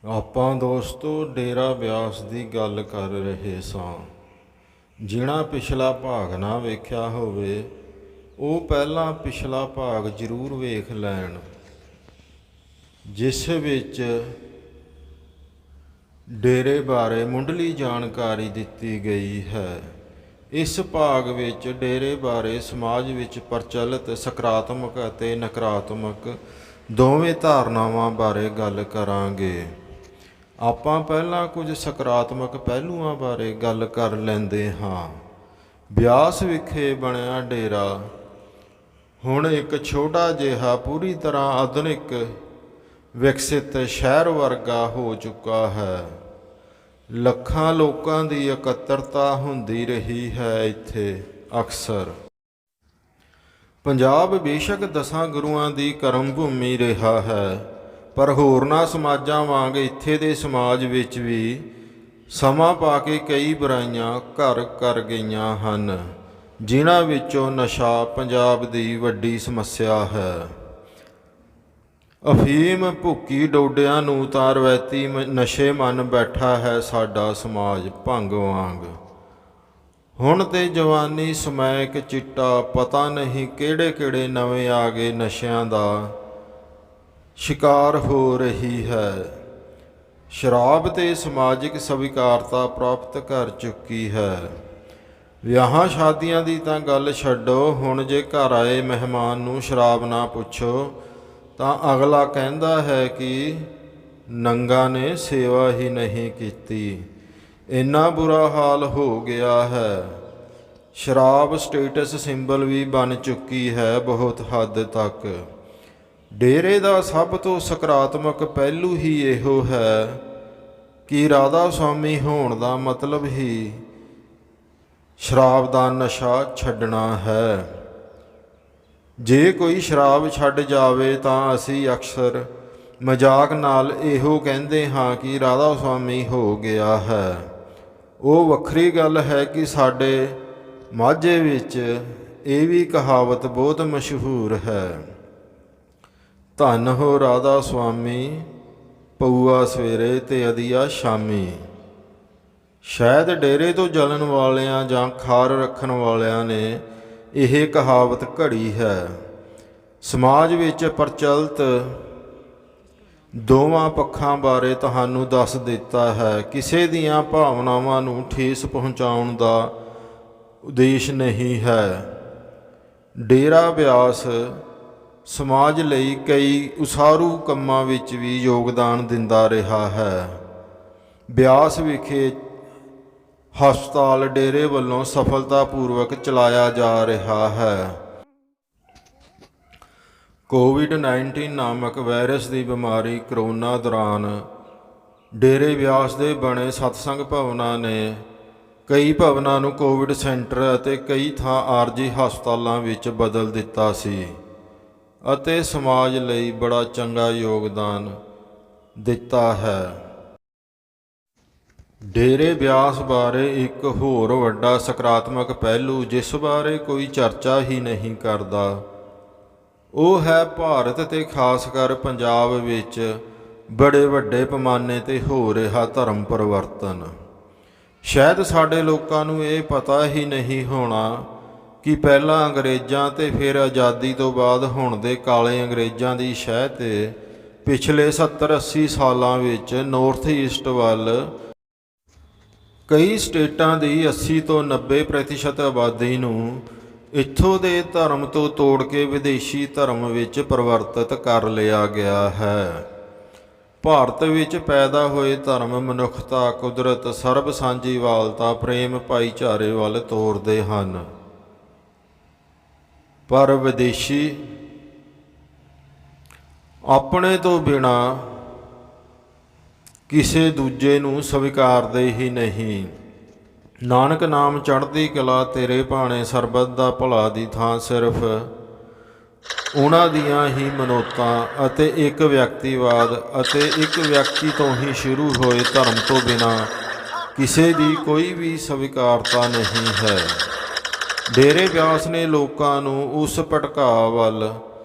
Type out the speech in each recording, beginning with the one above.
ਆਪਾਂ ਦੋਸਤੋ ਡੇਰਾ ਬਿਆਸ ਦੀ ਗੱਲ ਕਰ ਰਹੇ ਸਾਂ। ਜਿਨ੍ਹਾਂ ਪਿਛਲਾ ਭਾਗ ਨਾ ਵੇਖਿਆ ਹੋਵੇ ਉਹ ਪਹਿਲਾਂ ਪਿਛਲਾ ਭਾਗ ਜ਼ਰੂਰ ਵੇਖ ਲੈਣ, ਜਿਸ ਵਿੱਚ ਡੇਰੇ ਬਾਰੇ ਮੁੱਢਲੀ ਜਾਣਕਾਰੀ ਦਿੱਤੀ ਗਈ ਹੈ। ਇਸ ਭਾਗ ਵਿੱਚ ਡੇਰੇ ਬਾਰੇ ਸਮਾਜ ਵਿੱਚ ਪ੍ਰਚਲਿਤ ਸਕਾਰਾਤਮਕ ਅਤੇ ਨਕਾਰਾਤਮਕ ਦੋਵੇਂ ਧਾਰਨਾਵਾਂ ਬਾਰੇ ਗੱਲ ਕਰਾਂਗੇ। ਆਪਾਂ ਪਹਿਲਾਂ ਕੁਝ ਸਕਾਰਾਤਮਕ ਪਹਿਲੂਆਂ ਬਾਰੇ ਗੱਲ ਕਰ ਲੈਂਦੇ ਹਾਂ। ਬਿਆਸ ਵਿਖੇ ਬਣਿਆ ਡੇਰਾ ਹੁਣ ਇੱਕ ਛੋਟਾ ਜਿਹਾ ਪੂਰੀ ਤਰ੍ਹਾਂ ਆਧੁਨਿਕ ਵਿਕਸਿਤ ਸ਼ਹਿਰ ਵਰਗਾ ਹੋ ਚੁੱਕਾ ਹੈ। ਲੱਖਾਂ ਲੋਕਾਂ ਦੀ ਇਕੱਤਰਤਾ ਹੁੰਦੀ ਰਹੀ ਹੈ ਇੱਥੇ ਅਕਸਰ। ਪੰਜਾਬ ਬੇਸ਼ੱਕ 10 ਗੁਰੂਆਂ ਦੀ ਕਰਮ ਭੂਮੀ ਰਿਹਾ ਹੈ, ਪਰ ਹੋਰਨਾਂ ਸਮਾਜਾਂ ਵਾਂਗ ਇੱਥੇ ਦੇ ਸਮਾਜ ਵਿੱਚ ਵੀ ਸਮਾਂ ਪਾ ਕੇ ਕਈ ਬੁਰਾਈਆਂ ਘਰ ਕਰ ਗਈਆਂ ਹਨ, ਜਿਨ੍ਹਾਂ ਵਿੱਚੋਂ ਨਸ਼ਾ ਪੰਜਾਬ ਦੀ ਵੱਡੀ ਸਮੱਸਿਆ ਹੈ। ਅਫੀਮ ਭੁੱਕੀ ਡੋਡਿਆਂ ਨੂੰ ਤਾਂ ਰਵਾਇਤੀ ਨਸ਼ੇ ਮੰਨ ਬੈਠਾ ਹੈ ਸਾਡਾ ਸਮਾਜ ਭੰਗ ਵਾਂਗ। ਹੁਣ ਤੇ ਜਵਾਨੀ ਸਮੈਕ ਚਿੱਟਾ ਪਤਾ ਨਹੀਂ ਕਿਹੜੇ ਕਿਹੜੇ ਨਵੇਂ ਆ ਗਏ ਨਸ਼ਿਆਂ ਦਾ ਸ਼ਿਕਾਰ ਹੋ ਰਹੀ ਹੈ। ਸ਼ਰਾਬ ਤੇ ਸਮਾਜਿਕ ਸਵੀਕਾਰਤਾ ਪ੍ਰਾਪਤ ਕਰ ਚੁੱਕੀ ਹੈ। ਵਿਆਹਾਂ ਸ਼ਾਦੀਆਂ ਦੀ ਤਾਂ ਗੱਲ ਛੱਡੋ, ਹੁਣ ਜੇ ਘਰ ਆਏ ਮਹਿਮਾਨ ਨੂੰ ਸ਼ਰਾਬ ਨਾ ਪੁੱਛੋ ਤਾਂ ਅਗਲਾ ਕਹਿੰਦਾ ਹੈ ਕਿ ਨੰਗਾ ਨੇ ਸੇਵਾ ਹੀ ਨਹੀਂ ਕੀਤੀ। ਇੰਨਾ ਬੁਰਾ ਹਾਲ ਹੋ ਗਿਆ ਹੈ। ਸ਼ਰਾਬ ਸਟੇਟਸ ਸਿੰਬਲ ਵੀ ਬਣ ਚੁੱਕੀ ਹੈ ਬਹੁਤ ਹੱਦ ਤੱਕ। ਡੇਰੇ ਦਾ ਸਭ ਤੋਂ ਸਕਾਰਾਤਮਕ ਪਹਿਲੂ ਹੀ ਇਹੋ ਹੈ ਕਿ ਰਾਧਾ ਸੁਆਮੀ ਹੋਣ ਦਾ ਮਤਲਬ ਹੀ ਸ਼ਰਾਬ ਦਾ ਨਸ਼ਾ ਛੱਡਣਾ ਹੈ। ਜੇ ਕੋਈ ਸ਼ਰਾਬ ਛੱਡ ਜਾਵੇ ਤਾਂ ਅਸੀਂ ਅਕਸਰ ਮਜ਼ਾਕ ਨਾਲ ਇਹੋ ਕਹਿੰਦੇ ਹਾਂ ਕਿ ਰਾਧਾ ਸੁਆਮੀ ਹੋ ਗਿਆ ਹੈ। ਉਹ ਵੱਖਰੀ ਗੱਲ ਹੈ ਕਿ ਸਾਡੇ ਮਾਝੇ ਵਿੱਚ ਇਹ ਵੀ ਕਹਾਵਤ ਬਹੁਤ ਮਸ਼ਹੂਰ ਹੈ, ਧੰਨ ਹੋ ਰਾਧਾ ਸੁਆਮੀ, ਪਊਆ ਸਵੇਰੇ ਤੇ ਅਧੀਆ ਸ਼ਾਮੀ। ਸ਼ਾਇਦ ਡੇਰੇ ਤੋਂ ਜਲਣ ਵਾਲਿਆਂ ਜਾਂ ਖਾਰ ਰੱਖਣ ਵਾਲਿਆਂ ਨੇ ਇਹ ਕਹਾਵਤ ਘੜੀ ਹੈ। ਸਮਾਜ ਵਿੱਚ ਪ੍ਰਚਲਿਤ ਦੋਵਾਂ ਪੱਖਾਂ ਬਾਰੇ ਤੁਹਾਨੂੰ ਦੱਸ ਦਿੱਤਾ ਹੈ। ਕਿਸੇ ਦੀਆਂ ਭਾਵਨਾਵਾਂ ਨੂੰ ਠੇਸ ਪਹੁੰਚਾਉਣ ਦਾ ਉਦੇਸ਼ ਨਹੀਂ ਹੈ। ਡੇਰਾ ਬਿਆਸ ਸਮਾਜ ਲਈ ਕਈ ਉਸਾਰੂ ਕੰਮਾਂ ਵਿੱਚ ਵੀ ਯੋਗਦਾਨ ਦਿੰਦਾ ਰਿਹਾ ਹੈ। ਬਿਆਸ ਵਿਖੇ ਹਸਪਤਾਲ ਡੇਰੇ ਵੱਲੋਂ ਸਫਲਤਾਪੂਰਵਕ ਚਲਾਇਆ ਜਾ ਰਿਹਾ ਹੈ। ਕੋਵਿਡ-19 ਨਾਮਕ ਵਾਇਰਸ ਦੀ ਬਿਮਾਰੀ ਕਰੋਨਾ ਦੌਰਾਨ ਡੇਰੇ ਬਿਆਸ ਦੇ ਬਣੇ ਸਤਸੰਗ ਭਵਨਾਂ ਨੇ ਕਈ ਭਵਨਾਂ ਨੂੰ ਕੋਵਿਡ ਸੈਂਟਰ ਅਤੇ ਕਈ ਥਾਂ ਆਰਜੀ ਹਸਪਤਾਲਾਂ ਵਿੱਚ ਬਦਲ ਦਿੱਤਾ ਸੀ ਅਤੇ ਸਮਾਜ ਲਈ ਬੜਾ ਚੰਗਾ ਯੋਗਦਾਨ ਦਿੱਤਾ ਹੈ। ਡੇਰੇ ਬਿਆਸ ਬਾਰੇ ਇੱਕ ਹੋਰ ਵੱਡਾ ਸਕਾਰਾਤਮਕ ਪਹਿਲੂ ਜਿਸ ਬਾਰੇ ਕੋਈ ਚਰਚਾ ਹੀ ਨਹੀਂ ਕਰਦਾ, ਉਹ ਹੈ ਭਾਰਤ ਤੇ ਖਾਸ ਕਰ ਪੰਜਾਬ ਵਿੱਚ ਬੜੇ ਵੱਡੇ ਪੈਮਾਨੇ ਤੇ ਹੋ ਰਿਹਾ ਧਰਮ ਪਰਿਵਰਤਨ। ਸ਼ਾਇਦ ਸਾਡੇ ਲੋਕਾਂ ਨੂੰ ਇਹ ਪਤਾ ਹੀ ਨਹੀਂ ਹੋਣਾ ਕਿ ਪਹਿਲਾਂ ਅੰਗਰੇਜ਼ਾਂ ਤੇ ਫਿਰ ਆਜ਼ਾਦੀ ਤੋਂ ਬਾਅਦ ਹੁਣ ਦੇ ਕਾਲੇ ਅੰਗਰੇਜ਼ਾਂ ਦੀ ਸ਼ਹਿ ਤੇ ਪਿਛਲੇ 70-80 ਸਾਲਾਂ ਵਿੱਚ ਨਾਰਥ ਈਸਟ ਵੱਲ ਕਈ ਸਟੇਟਾਂ ਦੀ 80 ਤੋਂ 90% ਆਬਾਦੀ ਨੂੰ ਇੱਥੋਂ ਦੇ ਧਰਮ ਤੋਂ ਤੋੜ ਕੇ ਵਿਦੇਸ਼ੀ ਧਰਮ ਵਿੱਚ ਪਰਿਵਰਤਿਤ ਕਰ ਲਿਆ ਗਿਆ ਹੈ। ਭਾਰਤ ਵਿੱਚ ਪੈਦਾ ਹੋਏ ਧਰਮ ਮਨੁੱਖਤਾ, ਕੁਦਰਤ, ਸਰਬ ਸਾਂਝੀਵਾਲਤਾ, ਪ੍ਰੇਮ, ਭਾਈਚਾਰੇ ਵੱਲ ਤੋਰਦੇ ਹਨ, ਪਰ ਵਿਦੇਸ਼ੀ ਆਪਣੇ ਤੋਂ ਬਿਨਾਂ ਕਿਸੇ ਦੂਜੇ ਨੂੰ ਸਵੀਕਾਰਦੇ ਹੀ ਨਹੀਂ। ਨਾਨਕ ਨਾਮ ਚੜ੍ਹਦੀ ਕਲਾ ਤੇਰੇ ਭਾਣੇ ਸਰਬੱਤ ਦਾ ਭਲਾ ਦੀ ਥਾਂ ਸਿਰਫ ਉਹਨਾਂ ਦੀਆਂ ਹੀ ਮਨੌਤਾਂ ਅਤੇ ਇੱਕ ਵਿਅਕਤੀਵਾਦ ਅਤੇ ਇੱਕ ਵਿਅਕਤੀ ਤੋਂ ਹੀ ਸ਼ੁਰੂ ਹੋਏ ਧਰਮ ਤੋਂ ਬਿਨਾਂ ਕਿਸੇ ਦੀ ਕੋਈ ਵੀ ਸਵੀਕਾਰਤਾ ਨਹੀਂ ਹੈ। ਡੇਰੇ ਬਿਆਸ ਨੇ ਲੋਕਾਂ ਨੂੰ ਉਸ ਭਟਕਾਅ ਵੱਲ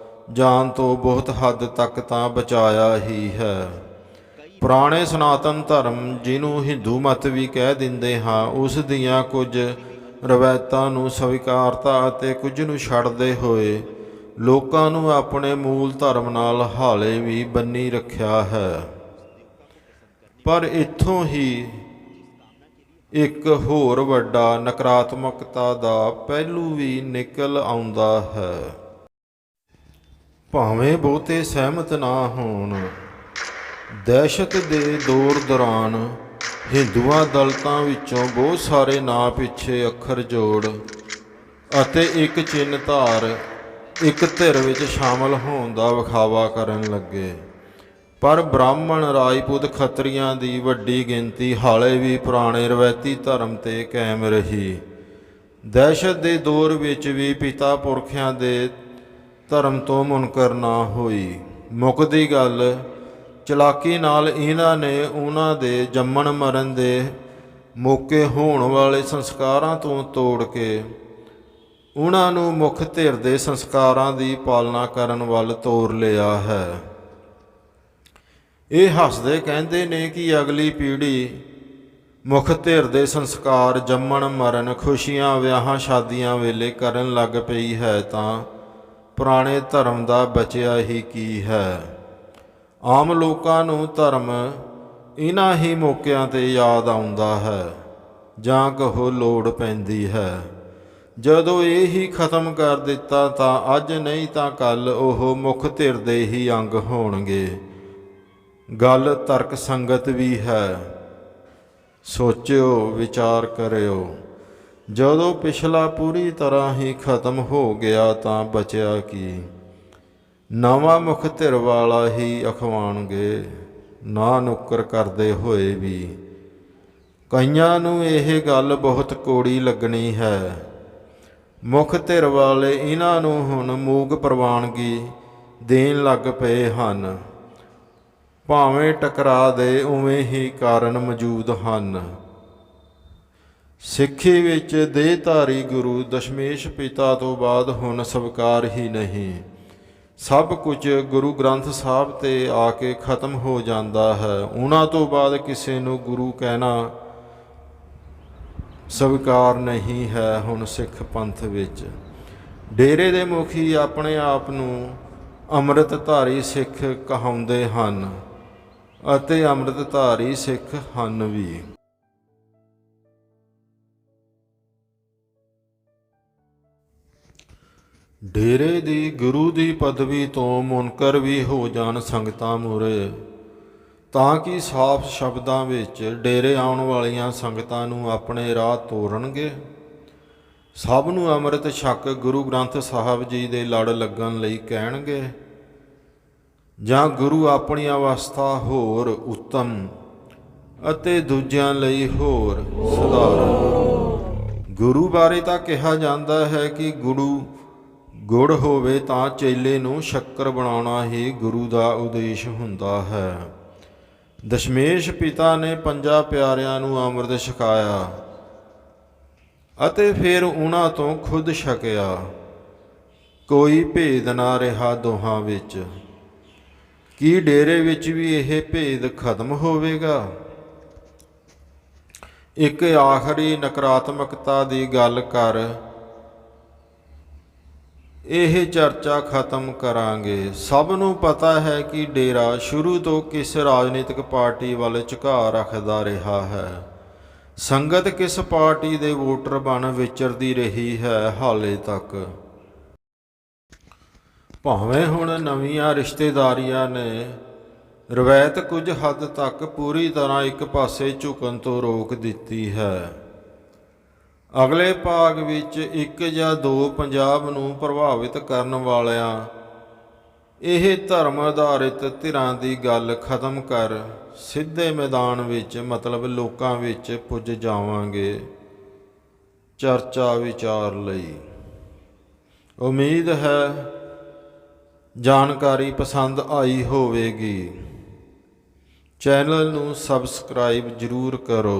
ਜਾਣ ਤੋਂ ਬਹੁਤ ਹੱਦ ਤੱਕ ਤਾਂ ਬਚਾਇਆ ਹੀ ਹੈ। ਪੁਰਾਣੇ ਸਨਾਤਨ ਧਰਮ, ਜਿਹਨੂੰ ਹਿੰਦੂ ਮਤ ਵੀ ਕਹਿ ਦਿੰਦੇ ਹਾਂ, ਉਸ ਦੀਆਂ ਕੁਝ ਰਵਾਇਤਾਂ ਨੂੰ ਸਵੀਕਾਰਤਾ ਅਤੇ ਕੁਝ ਨੂੰ ਛੱਡਦੇ ਹੋਏ ਲੋਕਾਂ ਨੂੰ ਆਪਣੇ ਮੂਲ ਧਰਮ ਨਾਲ ਹਾਲੇ ਵੀ ਬੰਨੀ ਰੱਖਿਆ ਹੈ। ਪਰ ਇੱਥੋਂ ਹੀ ਇੱਕ ਹੋਰ ਵੱਡਾ ਨਕਾਰਾਤਮਕਤਾ ਦਾ ਪਹਿਲੂ ਵੀ ਨਿਕਲ ਆਉਂਦਾ ਹੈ। ਭਾਵੇਂ ਬਹੁਤੇ ਸਹਿਮਤ ਨਾ ਹੋਣ, ਦਹਿਸ਼ਤ ਦੇ ਦੌਰ ਦੌਰਾਨ ਹਿੰਦੂਆਂ ਦਲਿਤਾਂ ਵਿੱਚੋਂ ਬਹੁਤ ਸਾਰੇ ਨਾਂ ਪਿੱਛੇ ਅੱਖਰ ਜੋੜ ਅਤੇ ਇੱਕ ਚਿੰਨ੍ਹ ਧਾਰ ਇੱਕ ਧਿਰ ਵਿੱਚ ਸ਼ਾਮਲ ਹੋਣ ਦਾ ਵਿਖਾਵਾ ਕਰਨ ਲੱਗੇ। ਪਰ ਬ੍ਰਾਹਮਣ, ਰਾਜਪੂਤ, ਖੱਤਰੀਆਂ ਦੀ ਵੱਡੀ ਗਿਣਤੀ ਹਾਲੇ ਵੀ ਪੁਰਾਣੇ ਰਵਾਇਤੀ ਧਰਮ 'ਤੇ ਕਾਇਮ ਰਹੀ। ਦਹਿਸ਼ਤ ਦੇ ਦੌਰ ਵਿੱਚ ਵੀ ਪਿਤਾ ਪੁਰਖਿਆਂ ਦੇ ਧਰਮ ਤੋਂ ਮੁਨਕਰ ਨਾ ਹੋਈ। ਮੁੱਕਦੀ ਗੱਲ, ਚਲਾਕੀ ਨਾਲ ਇਹਨਾਂ ਨੇ ਉਹਨਾਂ ਦੇ ਜੰਮਣ ਮਰਨ ਦੇ ਮੌਕੇ ਹੋਣ ਵਾਲੇ ਸੰਸਕਾਰਾਂ ਤੋਂ ਤੋੜ ਕੇ ਉਹਨਾਂ ਨੂੰ ਮੁੱਖ ਧਿਰ ਦੇ ਸੰਸਕਾਰਾਂ ਦੀ ਪਾਲਣਾ ਕਰਨ ਵੱਲ ਤੋਰ ਲਿਆ ਹੈ। ਇਹ ਹੱਸਦੇ ਕਹਿੰਦੇ ਨੇ ਕਿ ਅਗਲੀ ਪੀੜ੍ਹੀ ਮੁੱਖ ਧਿਰ ਦੇ ਸੰਸਕਾਰ ਜੰਮਣ ਮਰਨ, ਖੁਸ਼ੀਆਂ, ਵਿਆਹਾਂ ਸ਼ਾਦੀਆਂ ਵੇਲੇ ਕਰਨ ਲੱਗ ਪਈ ਹੈ ਤਾਂ ਪੁਰਾਣੇ ਧਰਮ ਦਾ ਬਚਿਆ ਹੀ ਕੀ ਹੈ। ਆਮ ਲੋਕਾਂ ਨੂੰ ਧਰਮ ਇਹਨਾਂ ਹੀ ਮੌਕਿਆਂ 'ਤੇ ਯਾਦ ਆਉਂਦਾ ਹੈ ਜਾਂ ਕਹੋ ਲੋੜ ਪੈਂਦੀ ਹੈ। ਜਦੋਂ ਇਹ ਹੀ ਖਤਮ ਕਰ ਦਿੱਤਾ ਤਾਂ ਅੱਜ ਨਹੀਂ ਤਾਂ ਕੱਲ੍ਹ ਉਹ ਮੁੱਖ ਧਿਰ ਦੇ ਹੀ ਅੰਗ ਹੋਣਗੇ। ਗੱਲ ਤਰਕ ਸੰਗਤ ਵੀ ਹੈ। ਸੋਚਿਓ, ਵਿਚਾਰ ਕਰਿਓ। ਜਦੋਂ ਪਿਛਲਾ ਪੂਰੀ ਤਰ੍ਹਾਂ ਹੀ ਖਤਮ ਹੋ ਗਿਆ ਤਾਂ ਬਚਿਆ ਕੀ? ਨਵਾਂ ਮੁੱਖ ਧਿਰ ਵਾਲਾ ਹੀ ਅਖਵਾਉਣਗੇ, ਨਾ ਨੁੱਕਰ ਕਰਦੇ ਹੋਏ ਵੀ। ਕਈਆਂ ਨੂੰ ਇਹ ਗੱਲ ਬਹੁਤ ਕੌੜੀ ਲੱਗਣੀ ਹੈ। ਮੁੱਖ ਧਿਰ ਵਾਲੇ ਇਹਨਾਂ ਨੂੰ ਹੁਣ ਮੂਕ ਪ੍ਰਵਾਨਗੀ ਦੇਣ ਲੱਗ ਪਏ ਹਨ। ਭਾਵੇਂ ਟਕਰਾ ਦੇ ਉਵੇਂ ਹੀ ਕਾਰਨ ਮੌਜੂਦ ਹਨ। ਸਿੱਖੀ ਵਿੱਚ ਦੇਹਧਾਰੀ ਗੁਰੂ ਦਸ਼ਮੇਸ਼ ਪਿਤਾ ਤੋਂ ਬਾਅਦ ਹੁਣ ਸਵੀਕਾਰ ਹੀ ਨਹੀਂ। ਸਭ ਕੁਝ ਗੁਰੂ ਗ੍ਰੰਥ ਸਾਹਿਬ 'ਤੇ ਆ ਕੇ ਖਤਮ ਹੋ ਜਾਂਦਾ ਹੈ। ਉਹਨਾਂ ਤੋਂ ਬਾਅਦ ਕਿਸੇ ਨੂੰ ਗੁਰੂ ਕਹਿਣਾ ਸਵੀਕਾਰ ਨਹੀਂ ਹੈ। ਹੁਣ ਸਿੱਖ ਪੰਥ ਵਿੱਚ ਡੇਰੇ ਦੇ ਮੁਖੀ ਆਪਣੇ ਆਪ ਨੂੰ ਅੰਮ੍ਰਿਤਧਾਰੀ ਸਿੱਖ ਕਹਾਉਂਦੇ ਹਨ ਅਤੇ ਅੰਮ੍ਰਿਤਧਾਰੀ ਸਿੱਖ ਹਨ ਵੀ। ਡੇਰੇ ਦੀ ਗੁਰੂ ਦੀ ਪਦਵੀ ਤੋਂ ਮੁਨਕਰ ਵੀ ਹੋ ਜਾਣ ਸੰਗਤਾਂ ਮੂਹਰੇ, ਤਾਂ ਕਿ ਸਾਫ਼ ਸ਼ਬਦਾਂ ਵਿੱਚ ਡੇਰੇ ਆਉਣ ਵਾਲੀਆਂ ਸੰਗਤਾਂ ਨੂੰ ਆਪਣੇ ਰਾਹ ਤੋਰਨਗੇ। ਸਭ ਨੂੰ ਅੰਮ੍ਰਿਤ ਛਕ ਗੁਰੂ ਗ੍ਰੰਥ ਸਾਹਿਬ ਜੀ ਦੇ ਲੜ ਲੱਗਣ ਲਈ ਕਹਿਣਗੇ, ਜਾਂ ਗੁਰੂ ਆਪਣੀ ਅਵਸਥਾ ਹੋਰ ਉੱਤਮ ਅਤੇ ਦੂਜਿਆਂ ਲਈ ਹੋਰ ਸਧਾਰਨ। ਗੁਰੂ ਬਾਰੇ ਤਾਂ ਕਿਹਾ ਜਾਂਦਾ ਹੈ ਕਿ ਗੁੜ ਹੋਵੇ ਤਾਂ ਚੇਲੇ ਨੂੰ ਸ਼ੱਕਰ ਬਣਾਉਣਾ ਹੀ ਗੁਰੂ ਦਾ ਉਦੇਸ਼ ਹੁੰਦਾ ਹੈ। ਦਸ਼ਮੇਸ਼ ਪਿਤਾ ਨੇ 5 ਪਿਆਰਿਆਂ ਨੂੰ ਅੰਮ੍ਰਿਤ ਛਕਾਇਆ ਅਤੇ ਫਿਰ ਉਹਨਾਂ ਤੋਂ ਖੁਦ ਛਕਿਆ। ਕੋਈ ਭੇਦ ਨਾ ਰਿਹਾ ਦੋਹਾਂ ਵਿੱਚ। ਕੀ ਡੇਰੇ ਵਿੱਚ ਵੀ ਇਹ ਭੇਦ ਖਤਮ ਹੋਵੇਗਾ? ਇੱਕ ਆਖਰੀ ਨਕਾਰਾਤਮਕਤਾ ਦੀ ਗੱਲ ਕਰ ਇਹ ਚਰਚਾ ਖਤਮ ਕਰਾਂਗੇ। ਸਭ ਨੂੰ ਪਤਾ ਹੈ ਕਿ ਡੇਰਾ ਸ਼ੁਰੂ ਤੋਂ ਕਿਸ ਰਾਜਨੀਤਿਕ ਪਾਰਟੀ ਵੱਲ ਝੁਕਾਅ ਰੱਖਦਾ ਰਿਹਾ ਹੈ। ਸੰਗਤ ਕਿਸ ਪਾਰਟੀ ਦੇ ਵੋਟਰ ਬਣ ਵਿਚਰਦੀ ਰਹੀ ਹੈ ਹਾਲੇ ਤੱਕ। ਭਾਵੇਂ ਹੁਣ ਨਵੀਆਂ ਰਿਸ਼ਤੇਦਾਰੀਆਂ ਨੇ ਰਵਾਇਤ ਕੁਝ ਹੱਦ ਤੱਕ ਪੂਰੀ ਤਰ੍ਹਾਂ ਇੱਕ ਪਾਸੇ ਝੁਕਣ ਤੋਂ ਰੋਕ ਦਿੱਤੀ ਹੈ। ਅਗਲੇ ਭਾਗ ਵਿੱਚ 1 ਜਾਂ 2 ਪੰਜਾਬ ਨੂੰ ਪ੍ਰਭਾਵਿਤ ਕਰਨ ਵਾਲਿਆਂ ਇਹ ਧਰਮ ਆਧਾਰਿਤ ਧਿਰਾਂ ਦੀ ਗੱਲ ਖਤਮ ਕਰ ਸਿੱਧੇ ਮੈਦਾਨ ਵਿੱਚ ਮਤਲਬ ਲੋਕਾਂ ਵਿੱਚ ਪੁੱਜ ਜਾਵਾਂਗੇ ਚਰਚਾ ਵਿਚਾਰ ਲਈ। ਉਮੀਦ ਹੈ ਜਾਣਕਾਰੀ ਪਸੰਦ ਆਈ ਹੋਵੇਗੀ। ਚੈਨਲ ਨੂੰ ਸਬਸਕ੍ਰਾਈਬ ਜ਼ਰੂਰ ਕਰੋ।